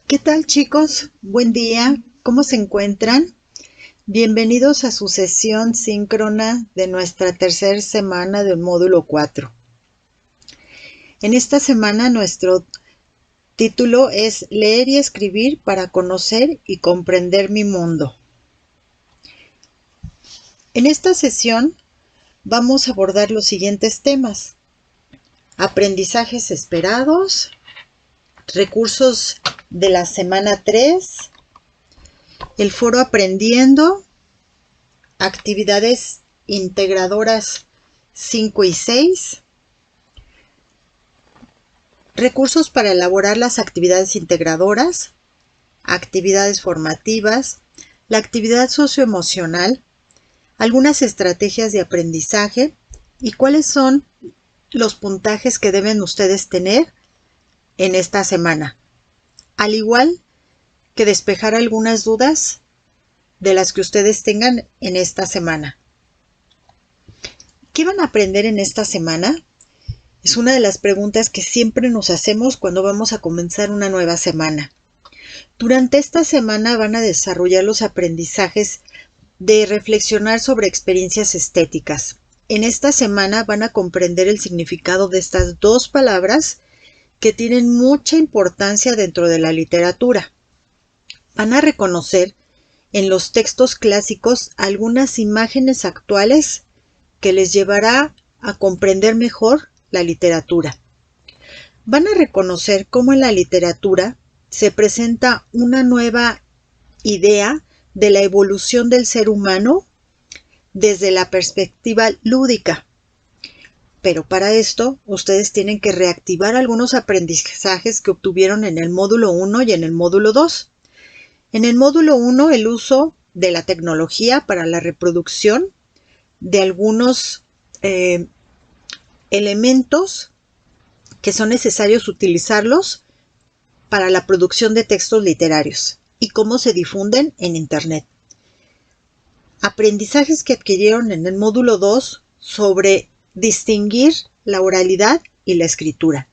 ¿Qué tal, chicos? Buen día. ¿Cómo se encuentran? Bienvenidos a su sesión síncrona de nuestra tercera semana del módulo 4. En esta semana nuestro título es Leer y escribir para conocer y comprender mi mundo. En esta sesión vamos a abordar los siguientes temas: aprendizajes esperados, recursos de la semana 3, el foro Aprendiendo, actividades integradoras 5 y 6, recursos para elaborar las actividades integradoras, actividades formativas, la actividad socioemocional, algunas estrategias de aprendizaje y cuáles son los puntajes que deben ustedes tener en esta semana, al igual que despejar algunas dudas de las que ustedes tengan en esta semana. ¿Qué van a aprender en esta semana? Es una de las preguntas que siempre nos hacemos cuando vamos a comenzar una nueva semana. Durante esta semana van a desarrollar los aprendizajes de reflexionar sobre experiencias estéticas. En esta semana van a comprender el significado de estas dos palabras que tienen mucha importancia dentro de la literatura. Van a reconocer en los textos clásicos algunas imágenes actuales que les llevará a comprender mejor la literatura. Van a reconocer cómo en la literatura se presenta una nueva idea de la evolución del ser humano desde la perspectiva lúdica. Pero para esto, ustedes tienen que reactivar algunos aprendizajes que obtuvieron en el módulo 1 y en el módulo 2. En el módulo 1, el uso de la tecnología para la reproducción de algunos elementos que son necesarios utilizarlos para la producción de textos literarios y cómo se difunden en Internet. Aprendizajes que adquirieron en el módulo 2 sobre distinguir la oralidad y la escritura.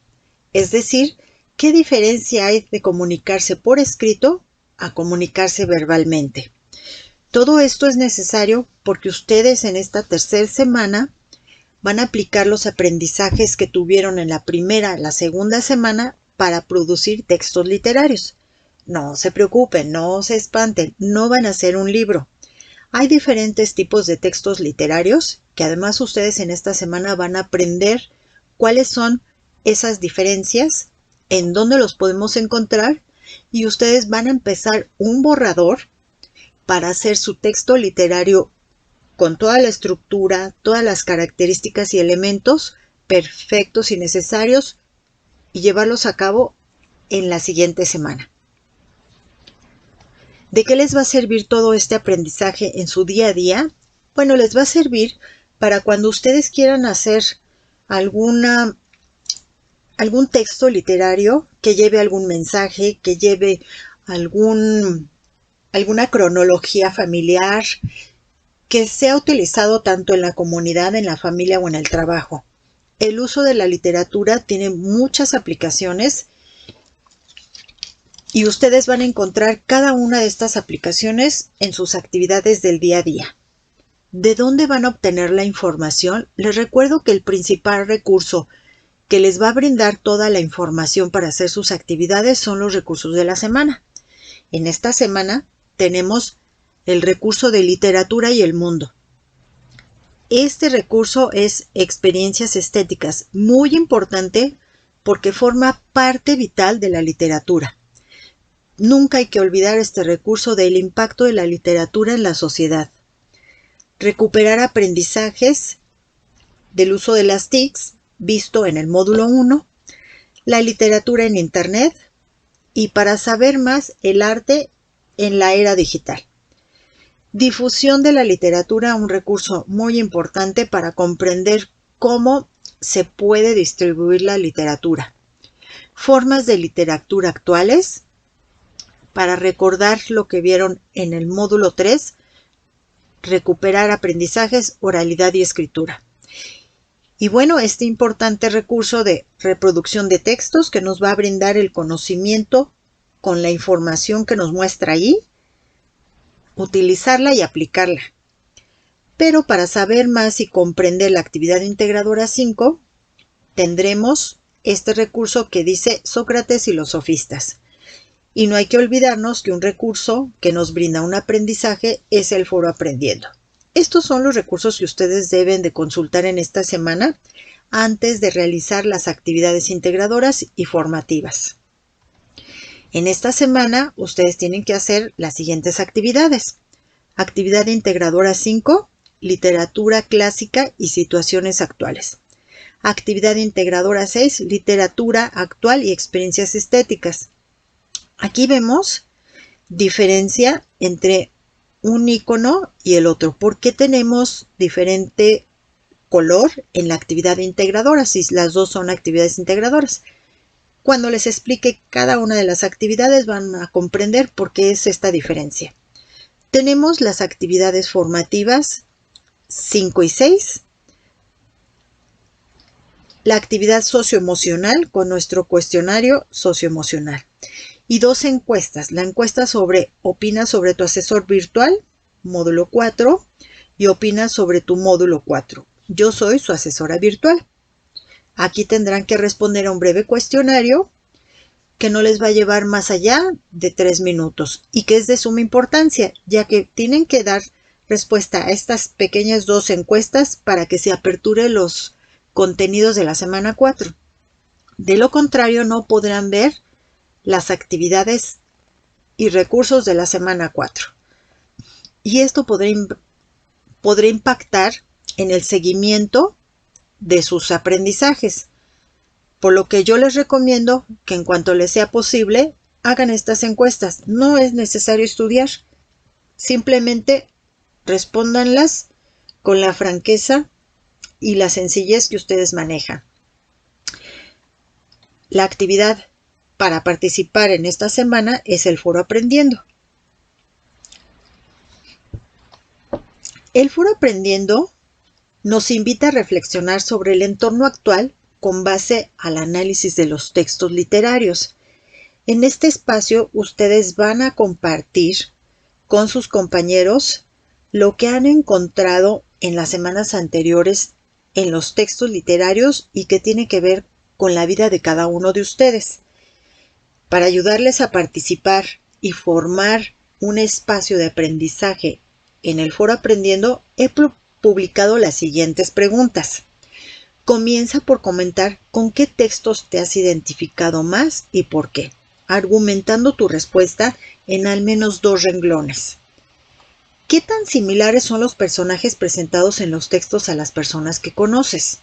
Es decir, ¿qué diferencia hay de comunicarse por escrito a comunicarse verbalmente? Todo esto es necesario porque ustedes en esta tercera semana van a aplicar los aprendizajes que tuvieron en la primera, la segunda semana para producir textos literarios. No se preocupen, no se espanten, no van a hacer un libro. Hay diferentes tipos de textos literarios que además ustedes en esta semana van a aprender cuáles son esas diferencias, en dónde los podemos encontrar, y ustedes van a empezar un borrador para hacer su texto literario con toda la estructura, todas las características y elementos perfectos y necesarios y llevarlos a cabo en la siguiente semana. ¿De qué les va a servir todo este aprendizaje en su día a día? Bueno, les va a servir para cuando ustedes quieran hacer algún texto literario que lleve algún mensaje, que lleve alguna cronología familiar, que sea utilizado tanto en la comunidad, en la familia o en el trabajo. El uso de la literatura tiene muchas aplicaciones y ustedes van a encontrar cada una de estas aplicaciones en sus actividades del día a día. ¿De dónde van a obtener la información? Les recuerdo que el principal recurso que les va a brindar toda la información para hacer sus actividades son los recursos de la semana. En esta semana tenemos el recurso de literatura y el mundo. Este recurso es experiencias estéticas, muy importante porque forma parte vital de la literatura. Nunca hay que olvidar este recurso del impacto de la literatura en la sociedad. Recuperar aprendizajes del uso de las TICs, visto en el módulo 1, la literatura en Internet y para saber más el arte en la era digital. Difusión de la literatura, un recurso muy importante para comprender cómo se puede distribuir la literatura. Formas de literatura actuales, para recordar lo que vieron en el módulo 3, recuperar aprendizajes, oralidad y escritura. Y bueno, este importante recurso de reproducción de textos que nos va a brindar el conocimiento con la información que nos muestra ahí, utilizarla y aplicarla. Pero para saber más y comprender la actividad integradora 5, tendremos este recurso que dice Sócrates y los sofistas. Y no hay que olvidarnos que un recurso que nos brinda un aprendizaje es el foro Aprendiendo. Estos son los recursos que ustedes deben de consultar en esta semana antes de realizar las actividades integradoras y formativas. En esta semana ustedes tienen que hacer las siguientes actividades. Actividad integradora 5, literatura clásica y situaciones actuales. Actividad integradora 6, literatura actual y experiencias estéticas. Aquí vemos diferencia entre un icono y el otro. ¿Por qué tenemos diferente color en la actividad integradora si las dos son actividades integradoras? Cuando les explique cada una de las actividades van a comprender por qué es esta diferencia. Tenemos las actividades formativas 5 y 6. La actividad socioemocional con nuestro cuestionario socioemocional. Y 2 encuestas. La encuesta sobre opina sobre tu asesor virtual, módulo 4, y opina sobre tu módulo 4. Yo soy su asesora virtual. Aquí tendrán que responder a un breve cuestionario que no les va a llevar más allá de 3 minutos y que es de suma importancia, ya que tienen que dar respuesta a estas pequeñas 2 encuestas para que se aperture los contenidos de la semana 4. De lo contrario, no podrán ver las actividades y recursos de la semana 4. Y esto podrá impactar en el seguimiento de sus aprendizajes. Por lo que yo les recomiendo que en cuanto les sea posible, hagan estas encuestas. No es necesario estudiar. Simplemente respóndanlas con la franqueza y la sencillez que ustedes manejan. La actividad para participar en esta semana es el foro Aprendiendo. El foro Aprendiendo nos invita a reflexionar sobre el entorno actual con base al análisis de los textos literarios. En este espacio ustedes van a compartir con sus compañeros lo que han encontrado en las semanas anteriores en los textos literarios y que tiene que ver con la vida de cada uno de ustedes. Para ayudarles a participar y formar un espacio de aprendizaje en el foro Aprendiendo, he publicado las siguientes preguntas. Comienza por comentar con qué textos te has identificado más y por qué, argumentando tu respuesta en al menos 2 renglones. ¿Qué tan similares son los personajes presentados en los textos a las personas que conoces?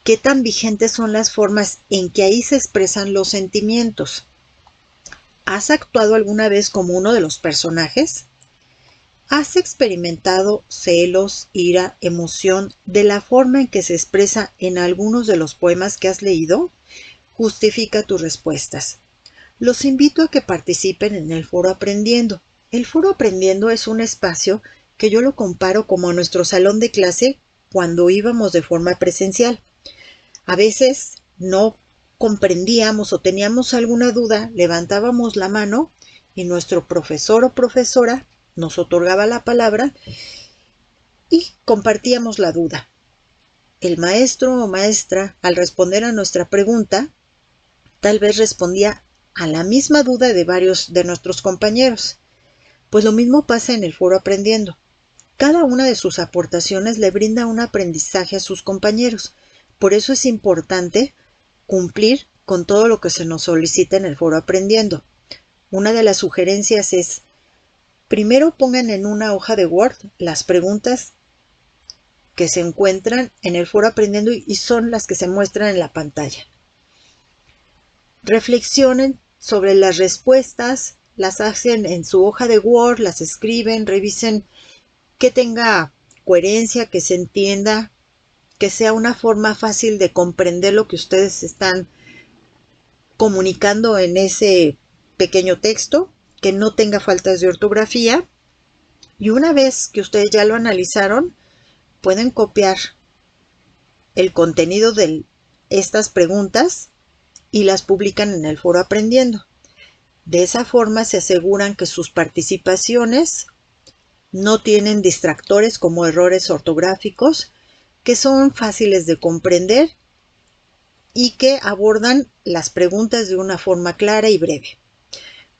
¿Qué tan vigentes son las formas en que ahí se expresan los sentimientos? ¿Has actuado alguna vez como uno de los personajes? ¿Has experimentado celos, ira, emoción de la forma en que se expresa en algunos de los poemas que has leído? Justifica tus respuestas. Los invito a que participen en el foro Aprendiendo. El foro Aprendiendo es un espacio que yo lo comparo como a nuestro salón de clase cuando íbamos de forma presencial. A veces no comprendíamos o teníamos alguna duda, levantábamos la mano y nuestro profesor o profesora nos otorgaba la palabra y compartíamos la duda. El maestro o maestra, al responder a nuestra pregunta, tal vez respondía a la misma duda de varios de nuestros compañeros. Pues lo mismo pasa en el foro Aprendiendo. Cada una de sus aportaciones le brinda un aprendizaje a sus compañeros. Por eso es importante cumplir con todo lo que se nos solicita en el foro Aprendiendo. Una de las sugerencias es, primero pongan en una hoja de Word las preguntas que se encuentran en el foro Aprendiendo y son las que se muestran en la pantalla. Reflexionen sobre las respuestas, las hacen en su hoja de Word, las escriben, revisen que tenga coherencia, que se entienda, que sea una forma fácil de comprender lo que ustedes están comunicando en ese pequeño texto, que no tenga faltas de ortografía. Y una vez que ustedes ya lo analizaron, pueden copiar el contenido de estas preguntas y las publican en el foro Aprendiendo. De esa forma se aseguran que sus participaciones no tienen distractores como errores ortográficos, que son fáciles de comprender y que abordan las preguntas de una forma clara y breve.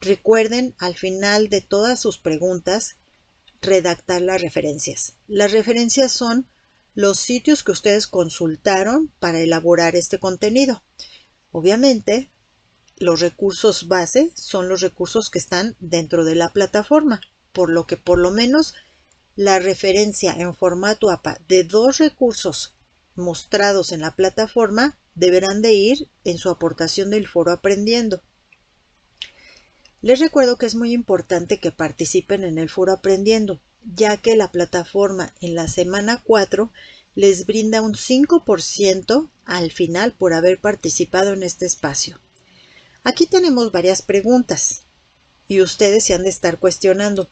Recuerden al final de todas sus preguntas redactar las referencias. Las referencias son los sitios que ustedes consultaron para elaborar este contenido. Obviamente, los recursos base son los recursos que están dentro de la plataforma, por lo que por lo menos la referencia en formato APA de 2 recursos mostrados en la plataforma deberán de ir en su aportación del foro Aprendiendo. Les recuerdo que es muy importante que participen en el foro Aprendiendo, ya que la plataforma en la semana 4 les brinda un 5% al final por haber participado en este espacio. Aquí tenemos varias preguntas y ustedes se han de estar cuestionando.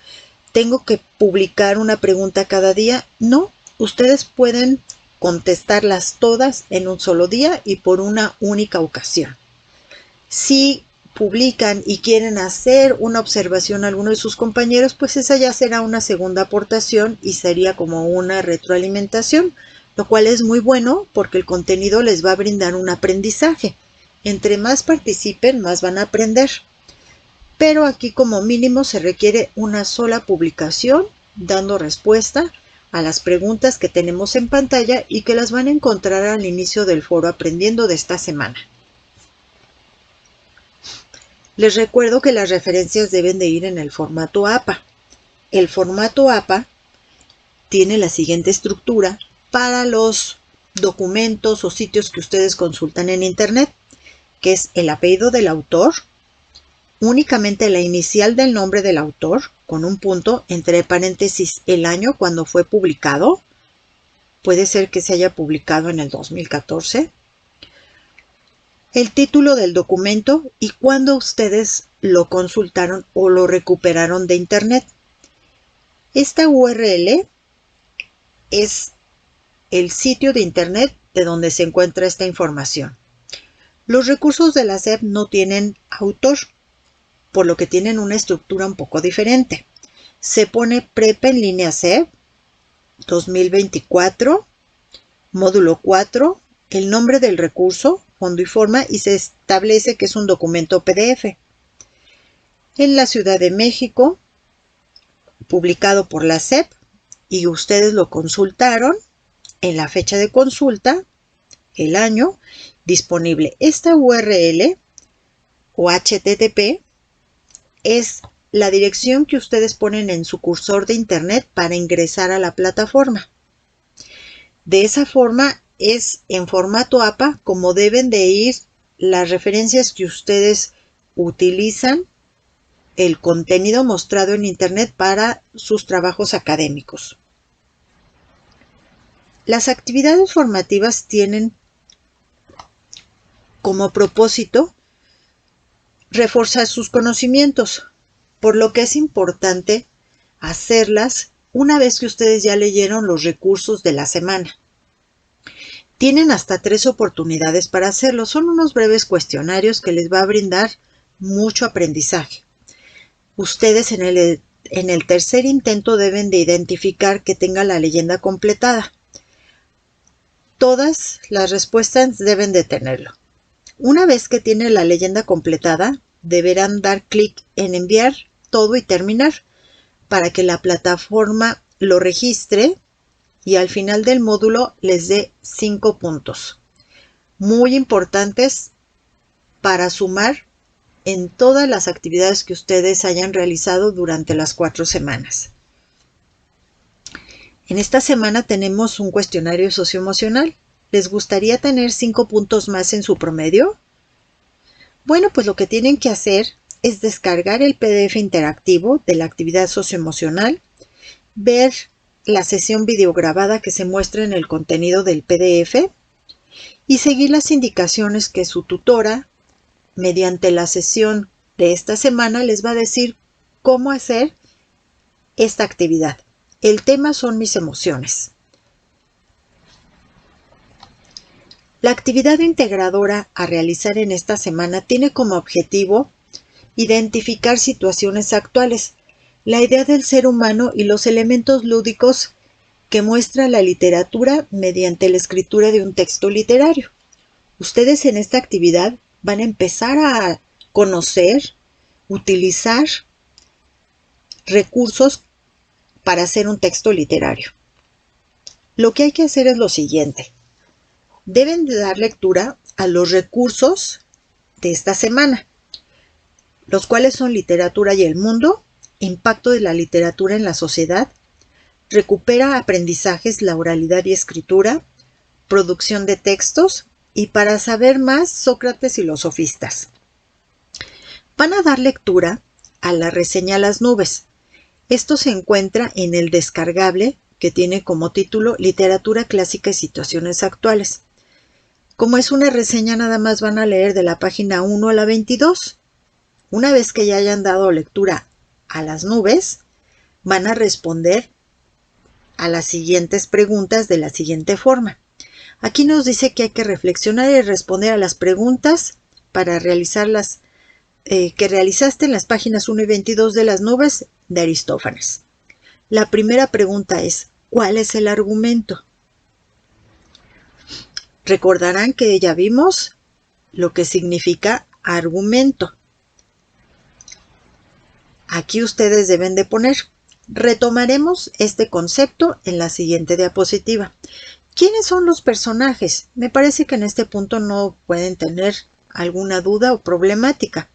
¿Tengo que publicar una pregunta cada día? No, ustedes pueden contestarlas todas en un solo día y por una única ocasión. Si publican y quieren hacer una observación a alguno de sus compañeros, pues esa ya será una segunda aportación y sería como una retroalimentación, lo cual es muy bueno porque el contenido les va a brindar un aprendizaje. Entre más participen, más van a aprender. Pero aquí como mínimo se requiere una sola publicación dando respuesta a las preguntas que tenemos en pantalla y que las van a encontrar al inicio del foro Aprendiendo de esta semana. Les recuerdo que las referencias deben de ir en el formato APA. El formato APA tiene la siguiente estructura para los documentos o sitios que ustedes consultan en Internet, que es el apellido del autor, únicamente la inicial del nombre del autor, con un punto, entre paréntesis, el año cuando fue publicado. Puede ser que se haya publicado en el 2014. El título del documento y cuándo ustedes lo consultaron o lo recuperaron de Internet. Esta URL es el sitio de Internet de donde se encuentra esta información. Los recursos de la SEP no tienen autor, por lo que tienen una estructura un poco diferente. Se pone Prepa en línea SEP 2024, módulo 4, el nombre del recurso, fondo y forma, y se establece que es un documento PDF. En la Ciudad de México, publicado por la SEP, y ustedes lo consultaron en la fecha de consulta, el año, disponible. Esta URL o HTTP es la dirección que ustedes ponen en su cursor de Internet para ingresar a la plataforma. De esa forma es en formato APA como deben de ir las referencias que ustedes utilizan, el contenido mostrado en Internet para sus trabajos académicos. Las actividades formativas tienen como propósito reforzar sus conocimientos, por lo que es importante hacerlas una vez que ustedes ya leyeron los recursos de la semana. Tienen hasta 3 oportunidades para hacerlo. Son unos breves cuestionarios que les va a brindar mucho aprendizaje. Ustedes en el tercer intento deben de identificar que tenga la leyenda completada. Todas las respuestas deben de tenerlo. Una vez que tiene la leyenda completada, deberán dar clic en enviar todo y terminar para que la plataforma lo registre y al final del módulo les dé 5 puntos. Muy importantes para sumar en todas las actividades que ustedes hayan realizado durante las 4 semanas. En esta semana tenemos un cuestionario socioemocional. ¿Les gustaría tener 5 puntos más en su promedio? Bueno, pues lo que tienen que hacer es descargar el PDF interactivo de la actividad socioemocional, ver la sesión videograbada que se muestra en el contenido del PDF y seguir las indicaciones que su tutora, mediante la sesión de esta semana, les va a decir cómo hacer esta actividad. El tema son mis emociones. La actividad integradora a realizar en esta semana tiene como objetivo Identificar situaciones actuales. La idea del ser humano y los elementos lúdicos que muestra la literatura mediante la escritura de un texto literario. Ustedes en esta actividad van a empezar a conocer, utilizar recursos para hacer un texto literario. Lo que hay que hacer es lo siguiente. Deben de dar lectura a los recursos de esta semana, los cuales son Literatura y el mundo, Impacto de la literatura en la sociedad, Recupera aprendizajes, la oralidad y escritura, Producción de textos y para saber más, Sócrates y los sofistas. Van a dar lectura a la reseña Las nubes. Esto se encuentra en el descargable que tiene como título Literatura clásica y situaciones actuales. Como es una reseña, nada más van a leer de la página 1 a la 22. Una vez que ya hayan dado lectura a Las nubes, van a responder a las siguientes preguntas de la siguiente forma. Aquí nos dice que hay que reflexionar y responder a las preguntas para realizar las que realizaste en las páginas 1 y 22 de Las nubes de Aristófanes. La primera pregunta es, ¿cuál es el argumento? Recordarán que ya vimos lo que significa argumento. Aquí ustedes deben de poner. Retomaremos este concepto en la siguiente diapositiva. ¿Quiénes son los personajes? Me parece que en este punto no pueden tener alguna duda o problemática.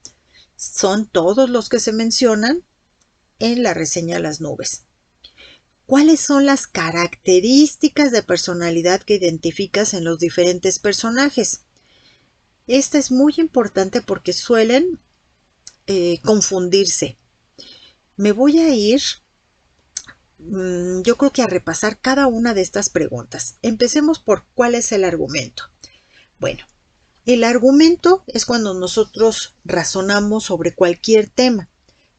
Son todos los que se mencionan en la reseña Las nubes. ¿Cuáles son las características de personalidad que identificas en los diferentes personajes? Esta es muy importante porque suelen confundirse. Me voy a ir, yo creo que a repasar cada una de estas preguntas. Empecemos por ¿cuál es el argumento? Bueno, el argumento es cuando nosotros razonamos sobre cualquier tema.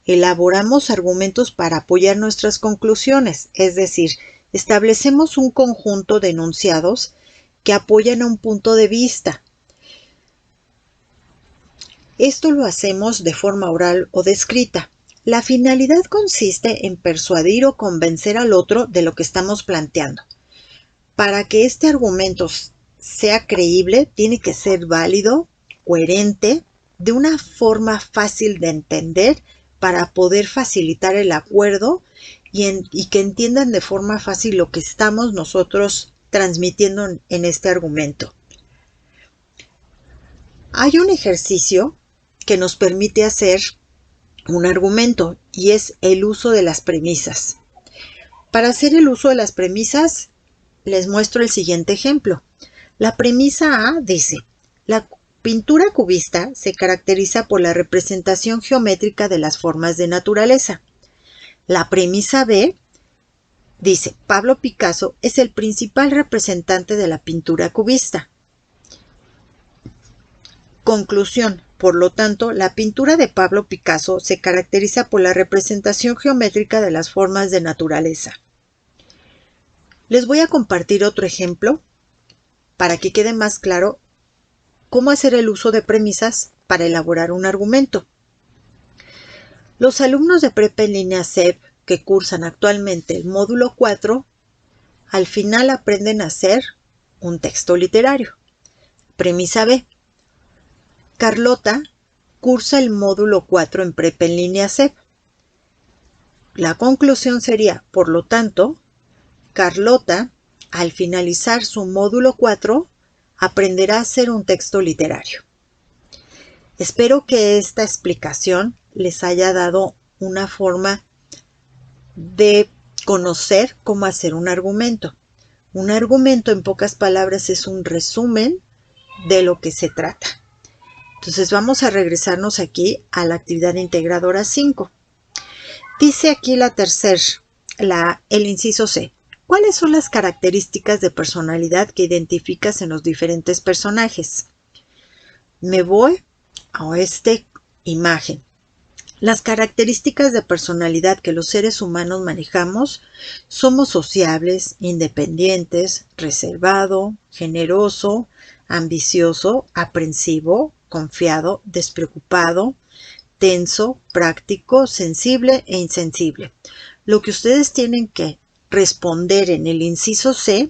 Elaboramos argumentos para apoyar nuestras conclusiones, es decir, establecemos un conjunto de enunciados que apoyan a un punto de vista. Esto lo hacemos de forma oral o de escrita. La finalidad consiste en persuadir o convencer al otro de lo que estamos planteando. Para que este argumento sea creíble, tiene que ser válido, coherente, de una forma fácil de entender para poder facilitar el acuerdo y que entiendan de forma fácil lo que estamos nosotros transmitiendo en este argumento. Hay un ejercicio que nos permite hacer un argumento y es el uso de las premisas. Para hacer el uso de las premisas, les muestro el siguiente ejemplo. La premisa A dice, la pintura cubista se caracteriza por la representación geométrica de las formas de naturaleza. La premisa B dice, Pablo Picasso es el principal representante de la pintura cubista. Conclusión, por lo tanto, la pintura de Pablo Picasso se caracteriza por la representación geométrica de las formas de naturaleza. Les voy a compartir otro ejemplo para que quede más claro cómo hacer el uso de premisas para elaborar un argumento. Los alumnos de prepa en línea CEP que cursan actualmente el módulo 4, al final aprenden a hacer un texto literario. Premisa B. Carlota cursa el módulo 4 en prepa en línea CEP. La conclusión sería, por lo tanto, Carlota, al finalizar su módulo 4, aprenderá a hacer un texto literario. Espero que esta explicación les haya dado una forma de conocer cómo hacer un argumento. Un argumento, en pocas palabras, es un resumen de lo que se trata. Entonces vamos a regresarnos aquí a la actividad integradora 5. Dice aquí el inciso C. ¿Cuáles son las características de personalidad que identificas en los diferentes personajes? Me voy a esta imagen. Las características de personalidad que los seres humanos manejamos somos sociables, independientes, reservado, generoso, ambicioso, aprensivo, confiado, despreocupado, tenso, práctico, sensible e insensible. Lo que ustedes tienen que responder en el inciso C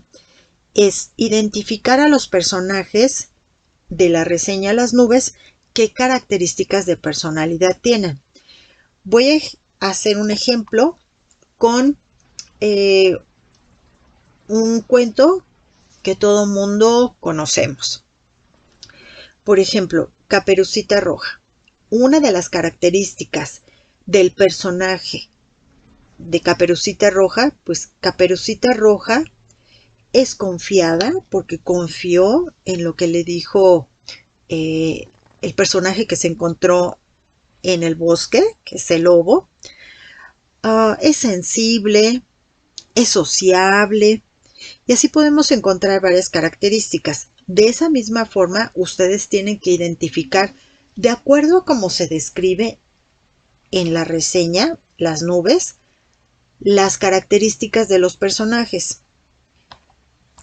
es identificar a los personajes de la reseña Las Nubes, qué características de personalidad tienen. Voy a hacer un ejemplo con un cuento que todo mundo conocemos. Por ejemplo, Caperucita Roja. Una de las características del personaje de Caperucita Roja, pues Caperucita Roja es confiada porque confió en lo que le dijo el personaje que se encontró en el bosque, que es el lobo. Es sensible, es sociable, y así podemos encontrar varias características. De esa misma forma, ustedes tienen que identificar, de acuerdo a cómo se describe en la reseña Las Nubes, las características de los personajes.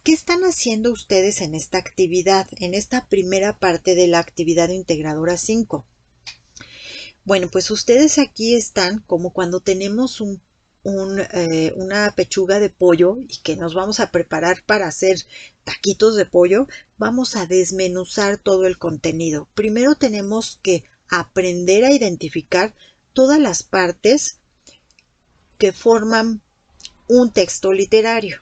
¿Qué están haciendo ustedes en esta actividad, en esta primera parte de la actividad integradora 5? Bueno, pues ustedes aquí están como cuando tenemos una pechuga de pollo y que nos vamos a preparar para hacer taquitos de pollo. Vamos a desmenuzar todo el contenido. Primero tenemos que aprender a identificar todas las partes que forman un texto literario.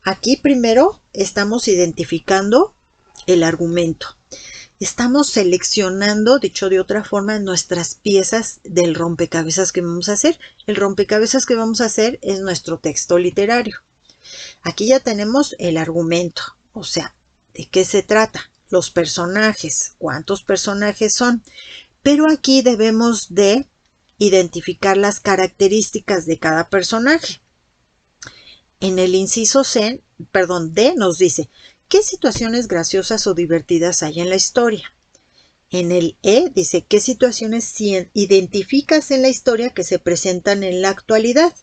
Aquí primero estamos identificando el argumento. Estamos seleccionando, dicho de otra forma, nuestras piezas del rompecabezas que vamos a hacer. El rompecabezas que vamos a hacer es nuestro texto literario. Aquí ya tenemos el argumento, o sea, ¿de qué se trata? Los personajes, ¿cuántos personajes son? Pero aquí debemos de identificar las características de cada personaje. En el inciso D nos dice, ¿qué situaciones graciosas o divertidas hay en la historia? En el E dice, ¿qué situaciones identificas en la historia que se presentan en la actualidad?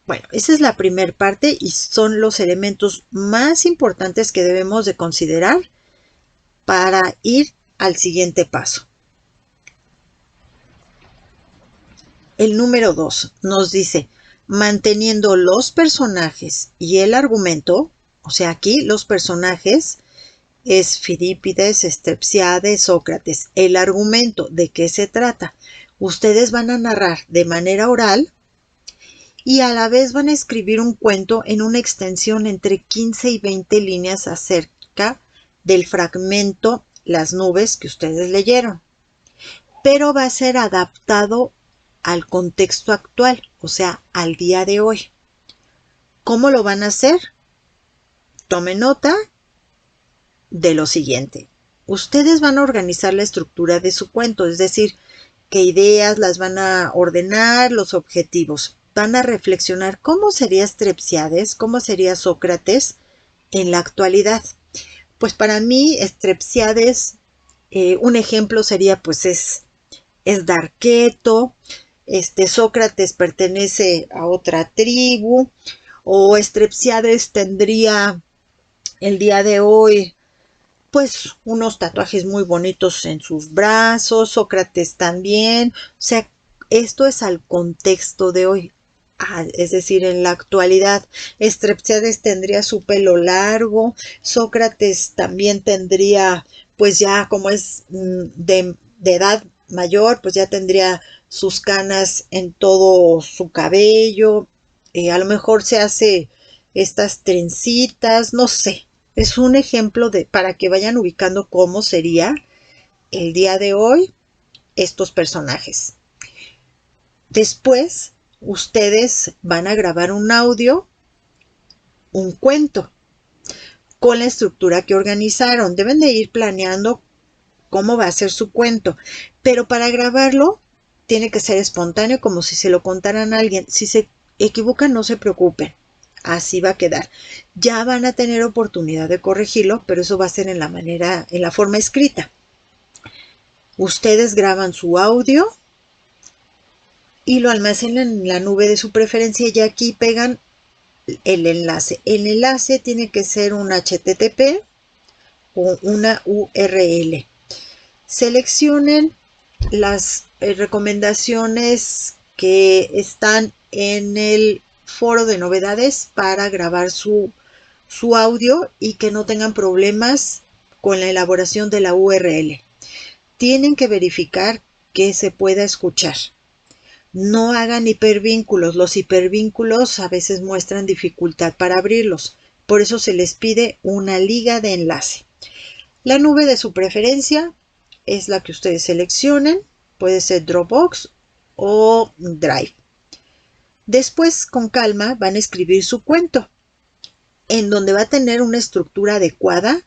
Bueno, esa es la primera parte y son los elementos más importantes que debemos de considerar para ir al siguiente paso. El número 2 nos dice, manteniendo los personajes y el argumento, o sea, aquí los personajes es Fidipides, Estrepsiades, Sócrates. El argumento, ¿de qué se trata? Ustedes van a narrar de manera oral y a la vez van a escribir un cuento en una extensión entre 15 y 20 líneas acerca del fragmento Las Nubes que ustedes leyeron. Pero va a ser adaptado al contexto actual, o sea, al día de hoy. ¿Cómo lo van a hacer? Tomen nota de lo siguiente. Ustedes van a organizar la estructura de su cuento, es decir, qué ideas las van a ordenar, los objetivos. Van a reflexionar cómo sería Estrepsiades, cómo sería Sócrates en la actualidad. Pues para mí, Estrepsiades, un ejemplo sería, pues es darqueto, Sócrates pertenece a otra tribu, o Estrepsiades tendría el día de hoy pues unos tatuajes muy bonitos en sus brazos, Sócrates también. O sea, esto es al contexto de hoy, es decir, en la actualidad. Estrepsiades tendría su pelo largo, Sócrates también tendría, pues ya como es de edad mayor, pues ya tendría sus canas en todo su cabello, a lo mejor se hace estas trencitas, no sé. Es un ejemplo para que vayan ubicando cómo sería el día de hoy estos personajes. Después, ustedes van a grabar un audio, un cuento, con la estructura que organizaron. Deben de ir planeando cómo va a ser su cuento, pero para grabarlo tiene que ser espontáneo, como si se lo contaran a alguien. Si se equivocan, no se preocupen. Así va a quedar. Ya van a tener oportunidad de corregirlo, pero eso va a ser en la forma escrita. Ustedes graban su audio y lo almacenan en la nube de su preferencia y aquí pegan el enlace. El enlace tiene que ser un HTTP o una URL. Seleccionen las recomendaciones que están en el foro de novedades para grabar su audio y que no tengan problemas con la elaboración de la URL. Tienen que verificar que se pueda escuchar. No hagan hipervínculos. Los hipervínculos a veces muestran dificultad para abrirlos. Por eso se les pide una liga de enlace. La nube de su preferencia es la que ustedes seleccionen. Puede ser Dropbox o Drive. Después, con calma, van a escribir su cuento, en donde va a tener una estructura adecuada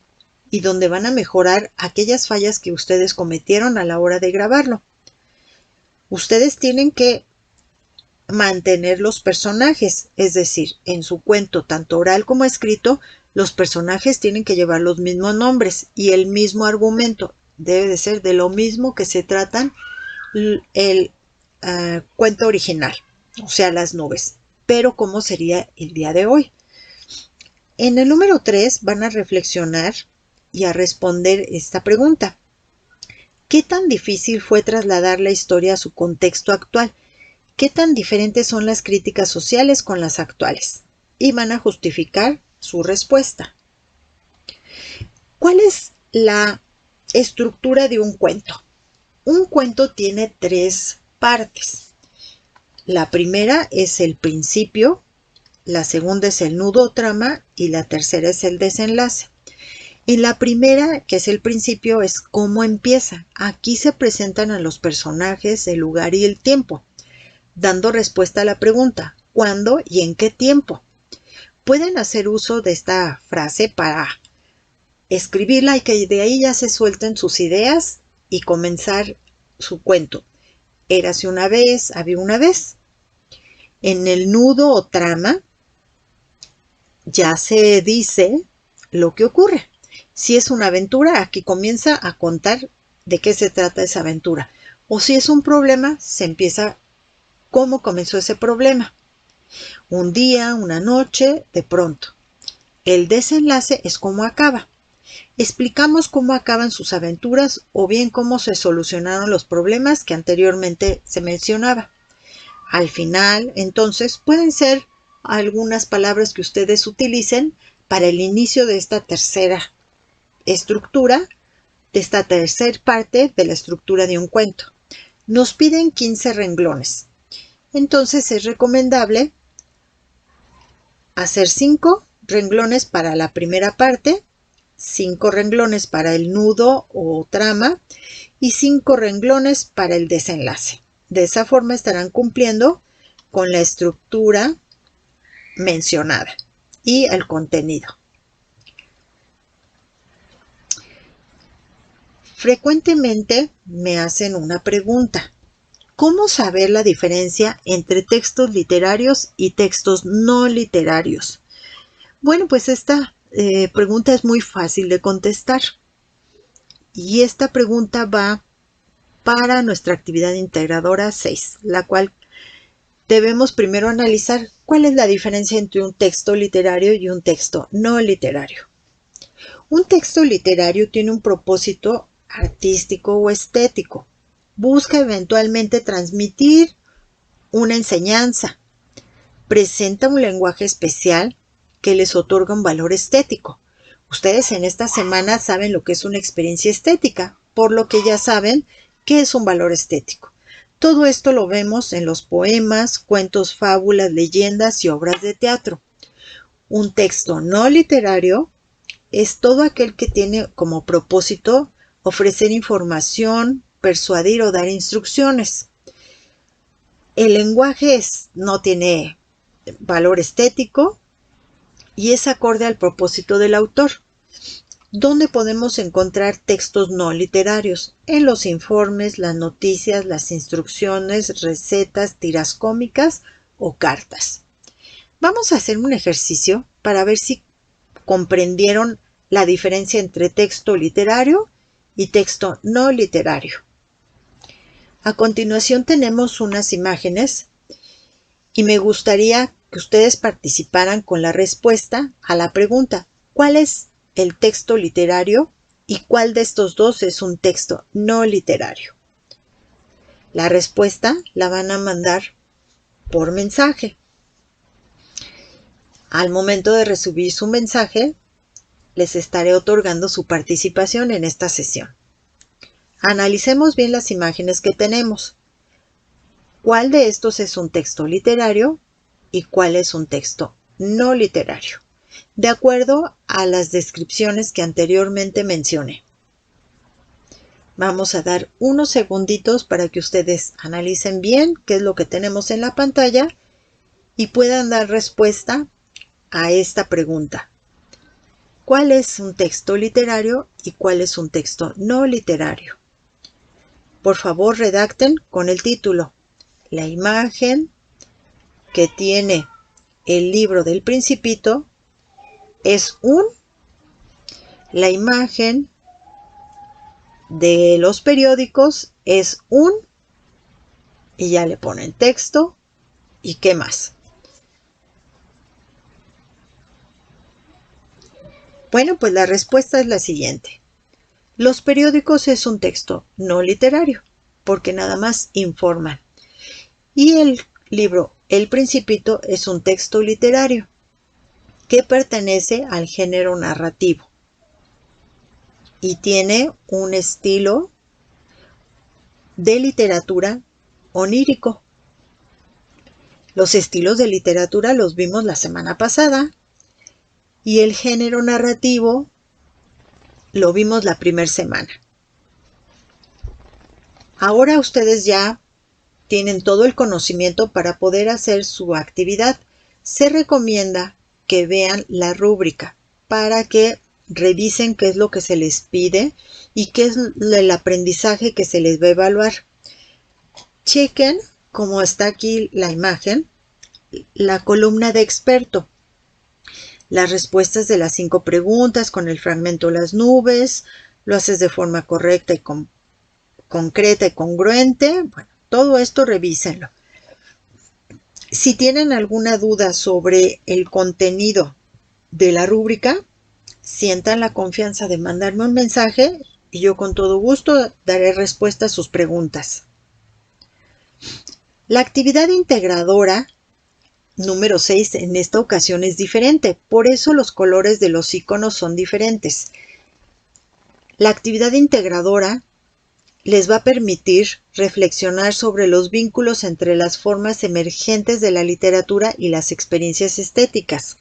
y donde van a mejorar aquellas fallas que ustedes cometieron a la hora de grabarlo. Ustedes tienen que mantener los personajes, es decir, en su cuento, tanto oral como escrito, los personajes tienen que llevar los mismos nombres y el mismo argumento. Debe de ser de lo mismo que se tratan el cuento original, o sea, las nubes. Pero ¿cómo sería el día de hoy? En el número 3 van a reflexionar y a responder esta pregunta. ¿Qué tan difícil fue trasladar la historia a su contexto actual? ¿Qué tan diferentes son las críticas sociales con las actuales? Y van a justificar su respuesta. ¿Cuál es la estructura de un cuento? Un cuento tiene 3 partes. La primera es el principio, la segunda es el nudo o trama y la tercera es el desenlace. En la primera, que es el principio, es cómo empieza. Aquí se presentan a los personajes, el lugar y el tiempo, dando respuesta a la pregunta, ¿cuándo y en qué tiempo? Pueden hacer uso de esta frase para escribirla y que de ahí ya se suelten sus ideas y comenzar su cuento. Érase una vez, había una vez. En el nudo o trama ya se dice lo que ocurre. Si es una aventura, aquí comienza a contar de qué se trata esa aventura. O si es un problema, se empieza cómo comenzó ese problema. Un día, una noche, de pronto. El desenlace es cómo acaba. Explicamos cómo acaban sus aventuras o bien cómo se solucionaron los problemas que anteriormente se mencionaba. Al final, entonces, pueden ser algunas palabras que ustedes utilicen para el inicio de esta tercera estructura, de esta tercera parte de la estructura de un cuento. Nos piden 15 renglones. Entonces es recomendable hacer 5 renglones para la primera parte, 5 renglones para el nudo o trama y 5 renglones para el desenlace. De esa forma estarán cumpliendo con la estructura mencionada y el contenido. Frecuentemente me hacen una pregunta. ¿Cómo saber la diferencia entre textos literarios y textos no literarios? Bueno, pues esta pregunta es muy fácil de contestar. Y esta pregunta va para nuestra actividad integradora 6, la cual debemos primero analizar cuál es la diferencia entre un texto literario y un texto no literario. Un texto literario tiene un propósito artístico o estético. Busca eventualmente transmitir una enseñanza. Presenta un lenguaje especial que les otorga un valor estético. Ustedes en esta semana saben lo que es una experiencia estética, por lo que ya saben qué es un valor estético. Todo esto lo vemos en los poemas, cuentos, fábulas, leyendas y obras de teatro. Un texto no literario es todo aquel que tiene como propósito ofrecer información, persuadir o dar instrucciones. El lenguaje no tiene valor estético y es acorde al propósito del autor. ¿Dónde podemos encontrar textos no literarios? En los informes, las noticias, las instrucciones, recetas, tiras cómicas o cartas. Vamos a hacer un ejercicio para ver si comprendieron la diferencia entre texto literario y texto no literario. A continuación tenemos unas imágenes y me gustaría que ustedes participaran con la respuesta a la pregunta: ¿cuál es el texto literario y cuál de estos dos es un texto no literario? La respuesta la van a mandar por mensaje. Al momento de recibir su mensaje, les estaré otorgando su participación en esta sesión. Analicemos bien las imágenes que tenemos. ¿Cuál de estos es un texto literario y cuál es un texto no literario? De acuerdo a las descripciones que anteriormente mencioné. Vamos a dar unos segunditos para que ustedes analicen bien qué es lo que tenemos en la pantalla y puedan dar respuesta a esta pregunta. ¿Cuál es un texto literario y cuál es un texto no literario? Por favor, redacten con el título. La imagen que tiene el libro del Principito es la imagen de los periódicos es y ya le ponen texto y qué más. Bueno, pues la respuesta es la siguiente. Los periódicos es un texto no literario, porque nada más informan. Y el libro El Principito es un texto literario que pertenece al género narrativo y tiene un estilo de literatura onírico. Los estilos de literatura los vimos la semana pasada y el género narrativo lo vimos la primera semana. Ahora ustedes ya tienen todo el conocimiento para poder hacer su actividad. Se recomienda que vean la rúbrica para que revisen qué es lo que se les pide y qué es el aprendizaje que se les va a evaluar. Chequen, como está aquí la imagen, la columna de experto. Las respuestas de las 5 preguntas con el fragmento Las nubes, lo haces de forma correcta y concreta y congruente. Bueno, todo esto revísenlo. Si tienen alguna duda sobre el contenido de la rúbrica, sientan la confianza de mandarme un mensaje y yo con todo gusto daré respuesta a sus preguntas. La actividad integradora número 6 en esta ocasión es diferente, por eso los colores de los iconos son diferentes. La actividad integradora les va a permitir reflexionar sobre los vínculos entre las formas emergentes de la literatura y las experiencias estéticas.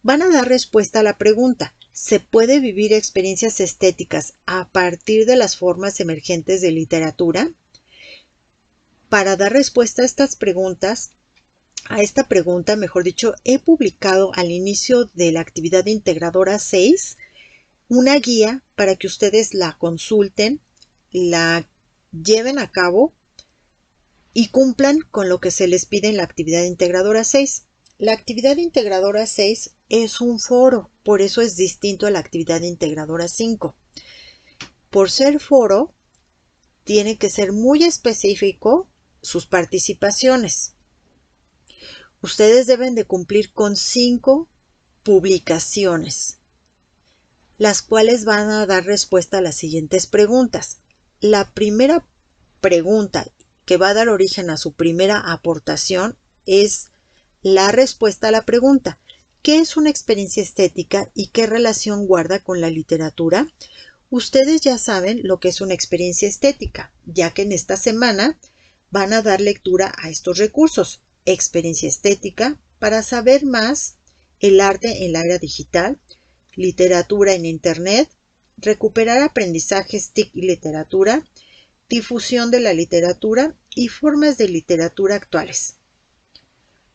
Van a dar respuesta a la pregunta, ¿se puede vivir experiencias estéticas a partir de las formas emergentes de literatura? Para dar respuesta a estas preguntas, he publicado al inicio de la actividad integradora 6 una guía para que ustedes la consulten, la lleven a cabo y cumplan con lo que se les pide en la actividad integradora 6. La actividad integradora 6 es un foro, por eso es distinto a la actividad integradora 5. Por ser foro, tiene que ser muy específico sus participaciones. Ustedes deben de cumplir con 5 publicaciones, las cuales van a dar respuesta a las siguientes preguntas. La primera pregunta que va a dar origen a su primera aportación es la respuesta a la pregunta, ¿qué es una experiencia estética y qué relación guarda con la literatura? Ustedes ya saben lo que es una experiencia estética, ya que en esta semana van a dar lectura a estos recursos. Experiencia estética, para saber más, el arte en la era digital, literatura en Internet, recuperar aprendizajes TIC y literatura, difusión de la literatura y formas de literatura actuales.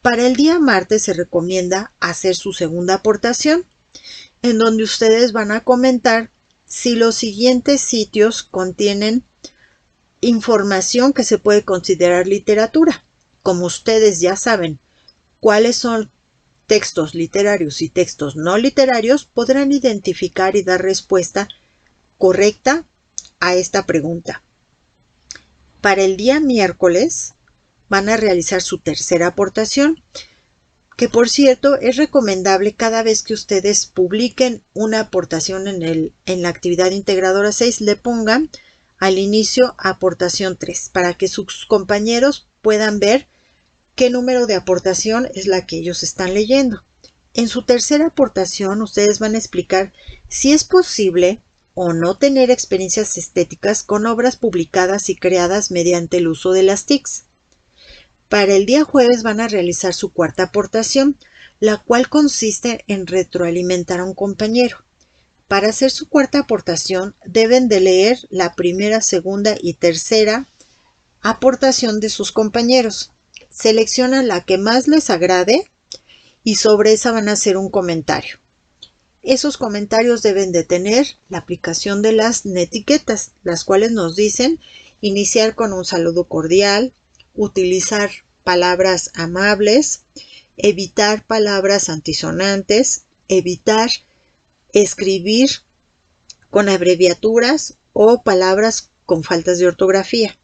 Para el día martes se recomienda hacer su segunda aportación, en donde ustedes van a comentar si los siguientes sitios contienen información que se puede considerar literatura. Como ustedes ya saben cuáles son textos literarios y textos no literarios, podrán identificar y dar respuesta correcta a esta pregunta. Para el día miércoles van a realizar su tercera aportación, que por cierto es recomendable cada vez que ustedes publiquen una aportación en la actividad integradora 6, le pongan al inicio aportación 3, para que sus compañeros puedan ver qué número de aportación es la que ellos están leyendo. En su tercera aportación, ustedes van a explicar si es posible o no tener experiencias estéticas con obras publicadas y creadas mediante el uso de las TICs. Para el día jueves van a realizar su cuarta aportación, la cual consiste en retroalimentar a un compañero. Para hacer su cuarta aportación, deben de leer la primera, segunda y tercera aportación de sus compañeros. Seleccionan la que más les agrade y sobre esa van a hacer un comentario. Esos comentarios deben de tener la aplicación de las netiquetas, las cuales nos dicen iniciar con un saludo cordial, utilizar palabras amables, evitar palabras antisonantes, evitar escribir con abreviaturas o palabras con faltas de ortografía.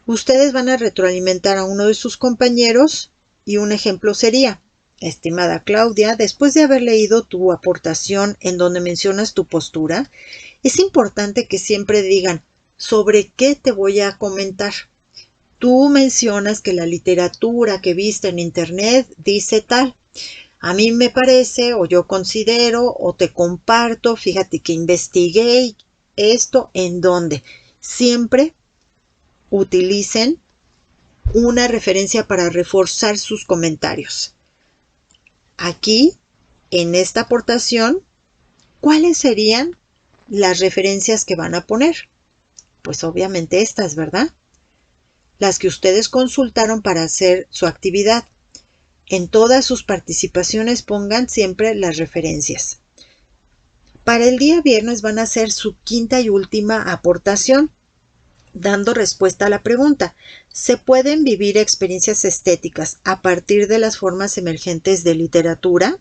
Ustedes van a retroalimentar a uno de sus compañeros y un ejemplo sería: estimada Claudia, después de haber leído tu aportación en donde mencionas tu postura, es importante que siempre digan sobre qué te voy a comentar. Tú mencionas que la literatura que viste en internet dice tal. A mí me parece, o yo considero, o te comparto, fíjate que investigué esto en donde. Siempre utilicen una referencia para reforzar sus comentarios. Aquí, en esta aportación, ¿cuáles serían las referencias que van a poner? Pues obviamente estas, ¿verdad? Las que ustedes consultaron para hacer su actividad. En todas sus participaciones pongan siempre las referencias. Para el día viernes van a hacer su quinta y última aportación, dando respuesta a la pregunta: ¿se pueden vivir experiencias estéticas a partir de las formas emergentes de literatura?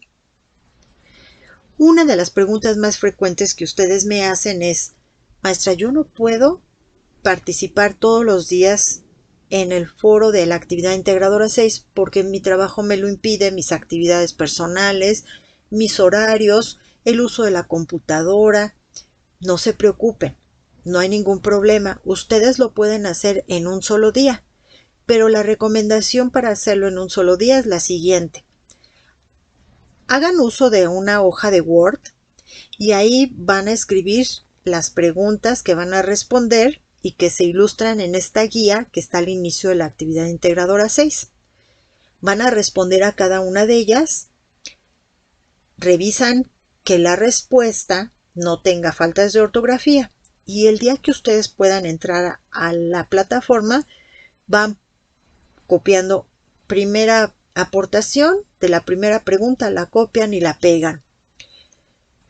Una de las preguntas más frecuentes que ustedes me hacen es: maestra, yo no puedo participar todos los días en el foro de la actividad integradora 6 porque mi trabajo me lo impide, mis actividades personales, mis horarios, el uso de la computadora. No se preocupen, no hay ningún problema. Ustedes lo pueden hacer en un solo día, pero la recomendación para hacerlo en un solo día es la siguiente. Hagan uso de una hoja de Word y ahí van a escribir las preguntas que van a responder y que se ilustran en esta guía que está al inicio de la actividad integradora 6. Van a responder a cada una de ellas, revisan que la respuesta no tenga faltas de ortografía y el día que ustedes puedan entrar a la plataforma van copiando primera aportación de la primera pregunta, la copian y la pegan.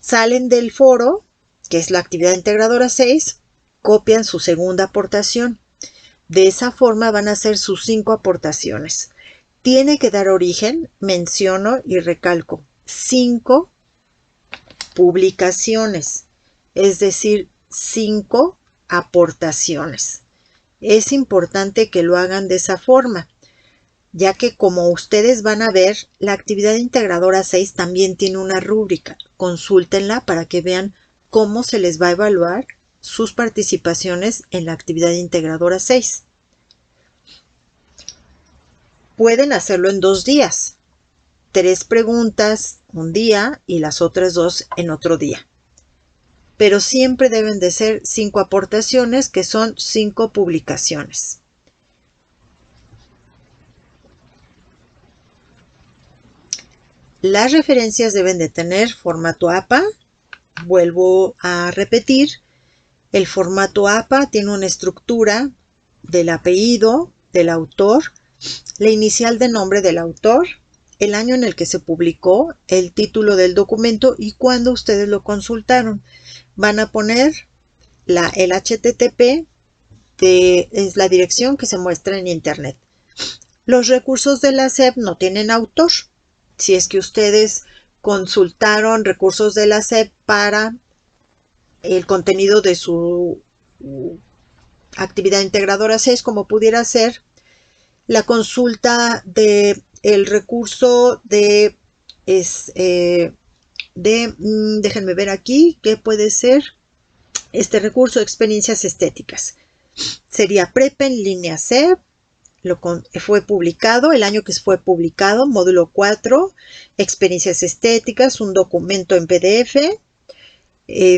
Salen del foro, que es la actividad integradora 6, copian su segunda aportación. De esa forma van a hacer sus 5 aportaciones. Tiene que dar origen, menciono y recalco, 5 publicaciones, es decir, 5 aportaciones. Es importante que lo hagan de esa forma, ya que como ustedes van a ver, la actividad integradora 6 también tiene una rúbrica. Consúltenla para que vean cómo se les va a evaluar sus participaciones en la actividad integradora 6. Pueden hacerlo en 2 días. 3 preguntas un día y las otras 2 en otro día. Pero siempre deben de ser 5 aportaciones, que son 5 publicaciones. Las referencias deben de tener formato APA. Vuelvo a repetir, el formato APA tiene una estructura del apellido del autor, la inicial de nombre del autor, el año en el que se publicó, el título del documento y cuándo ustedes lo consultaron. Van a poner el HTTP, es la dirección que se muestra en internet. Los recursos de la SEP no tienen autor. Si es que ustedes consultaron recursos de la SEP para el contenido de su actividad integradora 6, como pudiera ser la consulta del recurso déjenme ver aquí, ¿qué puede ser? este recurso de experiencias estéticas. Sería Prepa en línea C, fue publicado, el año que fue publicado, módulo 4, experiencias estéticas, un documento en PDF,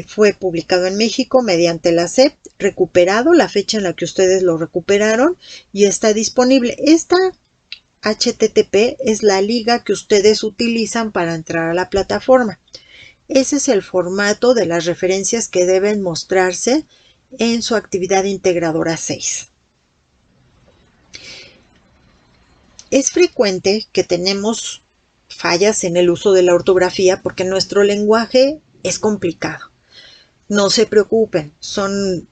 fue publicado en México mediante la SEP, recuperado, la fecha en la que ustedes lo recuperaron y está disponible. Esta HTTP es la liga que ustedes utilizan para entrar a la plataforma. Ese es el formato de las referencias que deben mostrarse en su actividad integradora 6. Es frecuente que tenemos fallas en el uso de la ortografía porque nuestro lenguaje es complicado. No se preocupen, son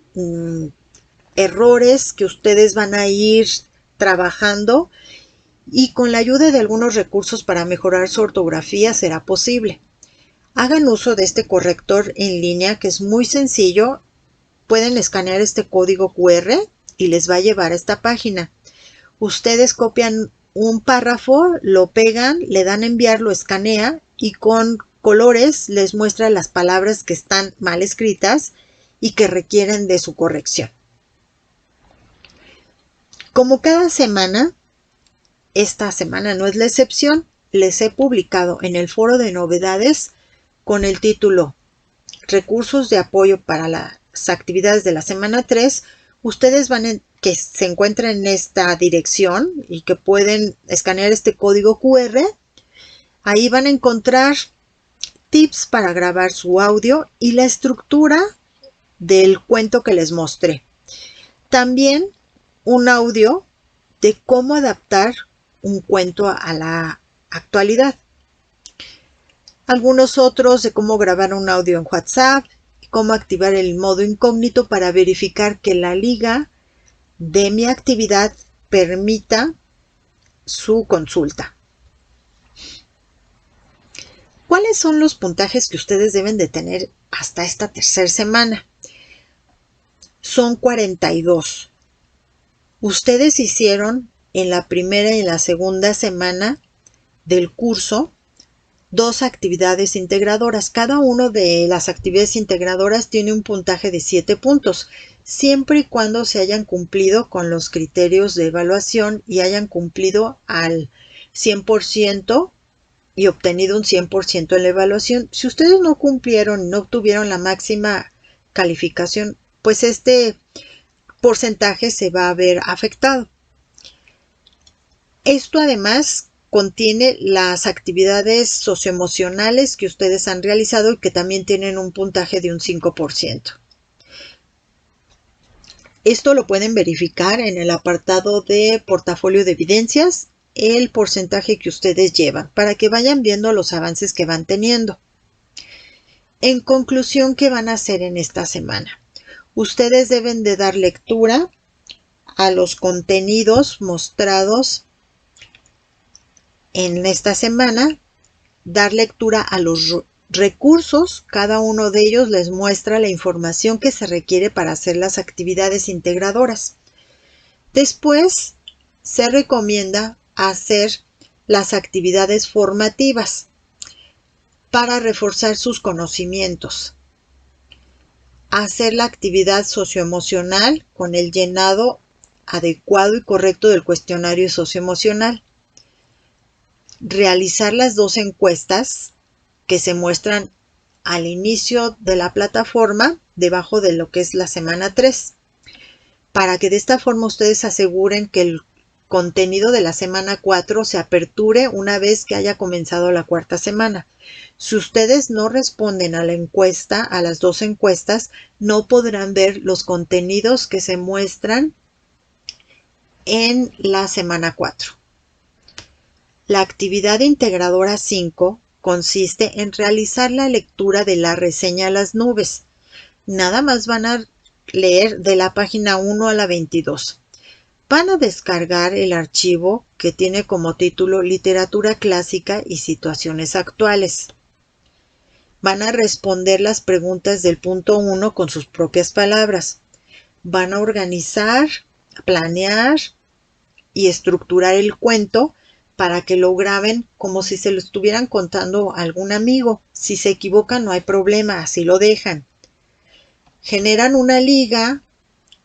errores que ustedes van a ir trabajando y con la ayuda de algunos recursos para mejorar su ortografía será posible. Hagan uso de este corrector en línea que es muy sencillo. Pueden escanear este código QR y les va a llevar a esta página. Ustedes copian un párrafo, lo pegan, le dan a enviar, lo escanea y con colores les muestra las palabras que están mal escritas y que requieren de su corrección. Como cada semana, esta semana no es la excepción, les he publicado en el foro de novedades con el título Recursos de apoyo para las actividades de la semana 3. Ustedes que se encuentran en esta dirección y que pueden escanear este código QR. Ahí van a encontrar tips para grabar su audio y la estructura del cuento que les mostré. También un audio de cómo adaptar un cuento a la actualidad. Algunos otros de cómo grabar un audio en WhatsApp, cómo activar el modo incógnito para verificar que la liga de mi actividad permita su consulta. ¿Cuáles son los puntajes que ustedes deben de tener hasta esta tercera semana? Son 42. Ustedes hicieron en la primera y en la segunda semana del curso 2 actividades integradoras. Cada una de las actividades integradoras tiene un puntaje de 7 puntos, siempre y cuando se hayan cumplido con los criterios de evaluación y hayan cumplido al 100% y obtenido un 100% en la evaluación. Si ustedes no cumplieron, no obtuvieron la máxima calificación, pues este porcentaje se va a ver afectado. Esto además contiene las actividades socioemocionales que ustedes han realizado y que también tienen un puntaje de un 5%. Esto lo pueden verificar en el apartado de portafolio de evidencias, el porcentaje que ustedes llevan, para que vayan viendo los avances que van teniendo. En conclusión, ¿qué van a hacer en esta semana? Ustedes deben de dar lectura a los contenidos mostrados en esta semana, dar lectura a los recursos, cada uno de ellos les muestra la información que se requiere para hacer las actividades integradoras. Después se recomienda hacer las actividades formativas para reforzar sus conocimientos. Hacer la actividad socioemocional con el llenado adecuado y correcto del cuestionario socioemocional. Realizar las 2 encuestas que se muestran al inicio de la plataforma, debajo de lo que es la semana 3, para que de esta forma ustedes aseguren que el contenido de la semana 4 se aperture una vez que haya comenzado la 4ª semana. Si ustedes no responden a la encuesta, a las 2 encuestas, no podrán ver los contenidos que se muestran en la semana 4. La actividad integradora 5 consiste en realizar la lectura de la reseña a las nubes. Nada más van a leer de la página 1 a la 22. Van a descargar el archivo que tiene como título Literatura Clásica y Situaciones Actuales. Van a responder las preguntas del punto 1 con sus propias palabras. Van a organizar, planear y estructurar el cuento para que lo graben como si se lo estuvieran contando a algún amigo. Si se equivocan no hay problema, así lo dejan. generan una liga,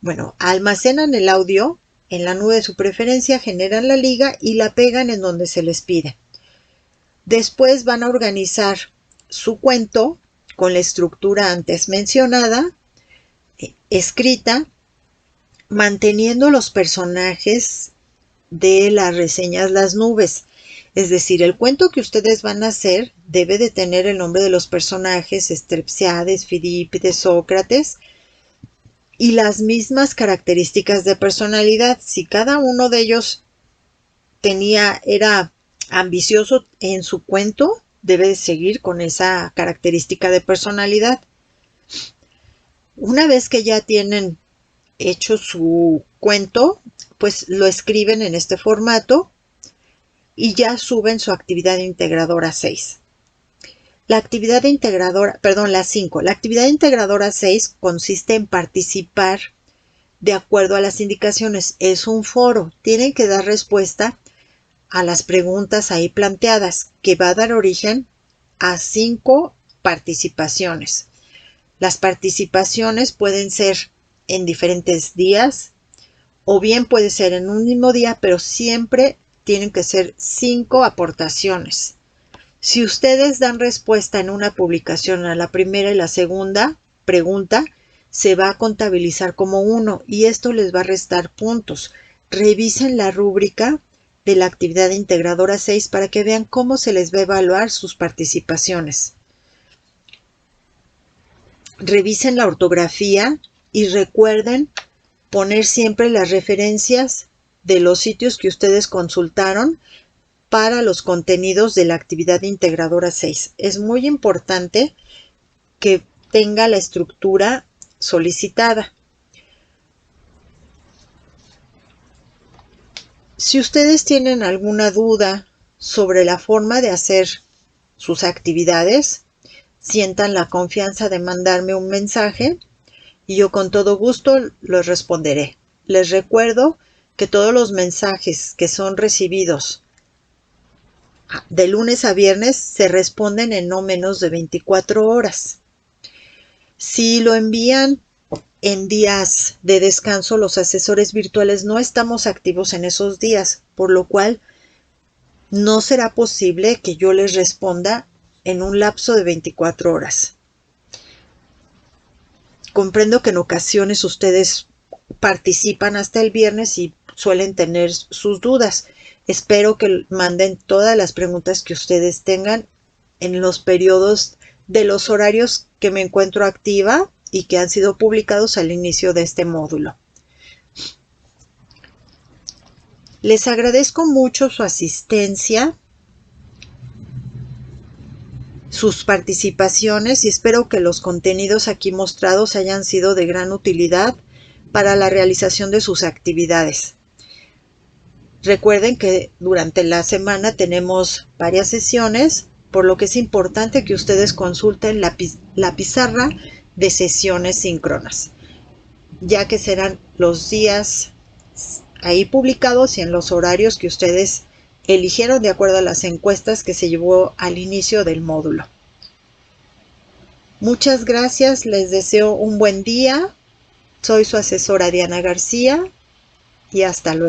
bueno, almacenan el audio en la nube de su preferencia, generan la liga y la pegan en donde se les pide. Después van a organizar su cuento con la estructura antes mencionada, escrita, manteniendo los personajes de las reseñas Las Nubes. Es decir, el cuento que ustedes van a hacer debe de tener el nombre de los personajes, Strepsiades, Fidípides, Sócrates, y las mismas características de personalidad. Si cada uno de ellos era ambicioso en su cuento, debe de seguir con esa característica de personalidad. Una vez que ya tienen hecho su cuento, pues lo escriben en este formato y ya suben su actividad integradora 6. La actividad integradora, la 5. La actividad integradora 6 consiste en participar de acuerdo a las indicaciones. Es un foro. Tienen que dar respuesta a las preguntas ahí planteadas, que va a dar origen a 5 participaciones. Las participaciones pueden ser en diferentes días o bien puede ser en un mismo día, pero siempre tienen que ser 5 aportaciones. Si ustedes dan respuesta en una publicación a la primera y la segunda pregunta, se va a contabilizar como 1 y esto les va a restar puntos. Revisen la rúbrica de la actividad integradora 6 para que vean cómo se les va a evaluar sus participaciones. Revisen la ortografía y recuerden poner siempre las referencias de los sitios que ustedes consultaron para los contenidos de la actividad integradora 6. Es muy importante que tenga la estructura solicitada. Si ustedes tienen alguna duda sobre la forma de hacer sus actividades, sientan la confianza de mandarme un mensaje y yo con todo gusto los responderé. Les recuerdo que todos los mensajes que son recibidos de lunes a viernes se responden en no menos de 24 horas. Si lo envían en días de descanso, los asesores virtuales no estamos activos en esos días, por lo cual no será posible que yo les responda en un lapso de 24 horas. Comprendo que en ocasiones ustedes participan hasta el viernes y suelen tener sus dudas. Espero que manden todas las preguntas que ustedes tengan en los periodos de los horarios que me encuentro activa y que han sido publicados al inicio de este módulo. Les agradezco mucho su asistencia, sus participaciones y espero que los contenidos aquí mostrados hayan sido de gran utilidad para la realización de sus actividades. Recuerden que durante la semana tenemos varias sesiones, por lo que es importante que ustedes consulten la pizarra de sesiones síncronas, ya que serán los días ahí publicados y en los horarios que ustedes eligieron de acuerdo a las encuestas que se llevó al inicio del módulo. Muchas gracias, les deseo un buen día. Soy su asesora Diana García y hasta luego.